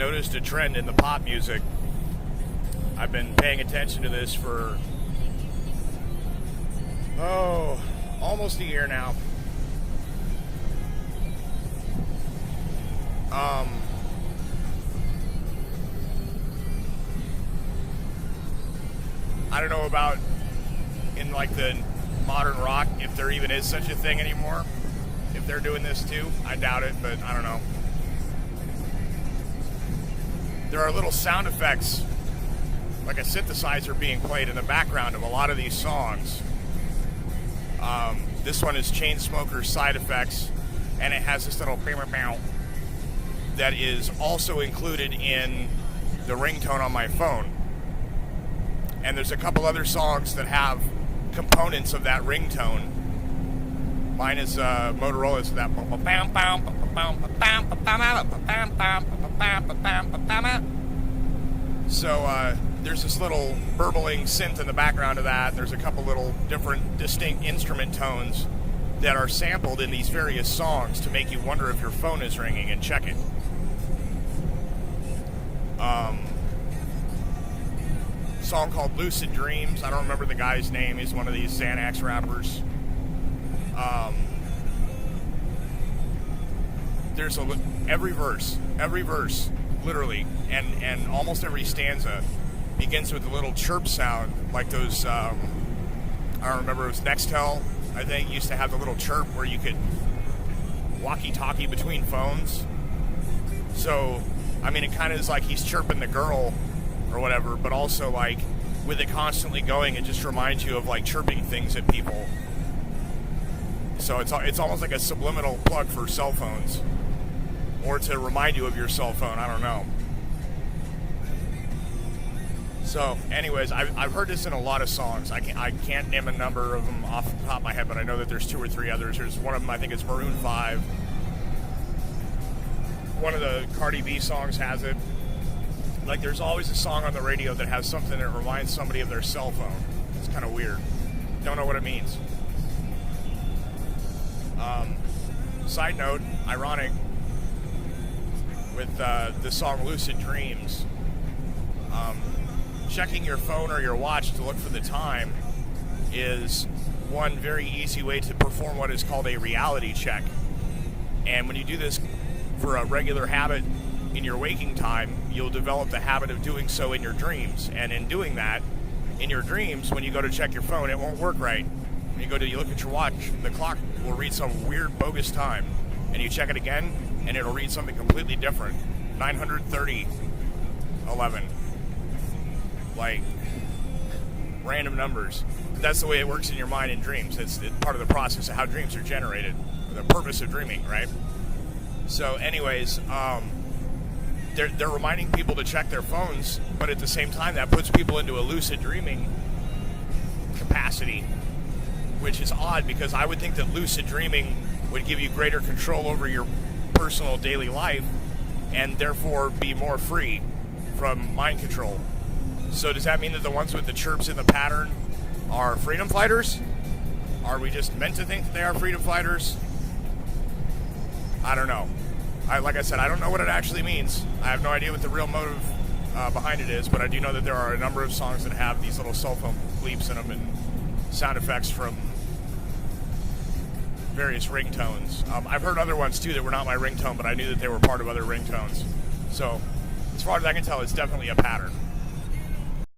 noticed a trend in the pop music. I've been paying attention to this for, almost a year now. I don't know about in like the modern rock, if there even is such a thing anymore. If they're doing this too, I doubt it, but I don't know. There are little sound effects, like a synthesizer being played in the background of a lot of these songs. This one is Chainsmokers Side Effects, and it has this little bow that is also included in the ringtone on my phone. And there's a couple other songs that have components of that ringtone. Mine is Motorola, so that. So there's this little burbling synth in the background of that. There's a couple little different distinct instrument tones that are sampled in these various songs to make you wonder if your phone is ringing and check it. Song called Lucid Dreams. I don't remember the guy's name. He's one of these Xanax rappers. There's every verse, literally, and almost every stanza begins with a little chirp sound, like those, I don't remember, it was Nextel, I think, used to have the little chirp where you could walkie-talkie between phones. So, I mean, it kind of is like he's chirping the girl or whatever, but also, like, with it constantly going, it just reminds you of, like, chirping things at people. So it's almost like a subliminal plug for cell phones, or to remind you of your cell phone. I don't know. So, anyways, I've heard this in a lot of songs. I can't name a number of them off the top of my head, but I know that there's 2 or 3 others. There's one of them, I think it's Maroon 5. One of the Cardi B songs has it. Like, there's always a song on the radio that has something that reminds somebody of their cell phone. It's kind of weird. Don't know what it means. Side note, ironic, with the song Lucid Dreams, checking your phone or your watch to look for the time is one very easy way to perform what is called a reality check. And when you do this for a regular habit in your waking time, you'll develop the habit of doing so in your dreams. And in doing that, in your dreams, when you go to check your phone, it won't work right. When you look at your watch, the clock will read some weird, bogus time. And you check it again, and it'll read something completely different. 930:11. Like, random numbers. That's the way it works in your mind in dreams. It's part of the process of how dreams are generated. The purpose of dreaming, right? So anyways, they're reminding people to check their phones, but at the same time, that puts people into a lucid dreaming capacity, which is odd because I would think that lucid dreaming would give you greater control over your personal daily life and therefore be more free from mind control. So does that mean that the ones with the chirps in the pattern are freedom fighters? Are we just meant to think that they are freedom fighters? I don't know. Like I said, I don't know what it actually means. I have no idea what the real motive behind it is, but I do know that there are a number of songs that have these little cell phone bleeps in them and sound effects from various ringtones. I've heard other ones too that were not my ringtone, but I knew that they were part of other ringtones. So, as far as I can tell, it's definitely a pattern.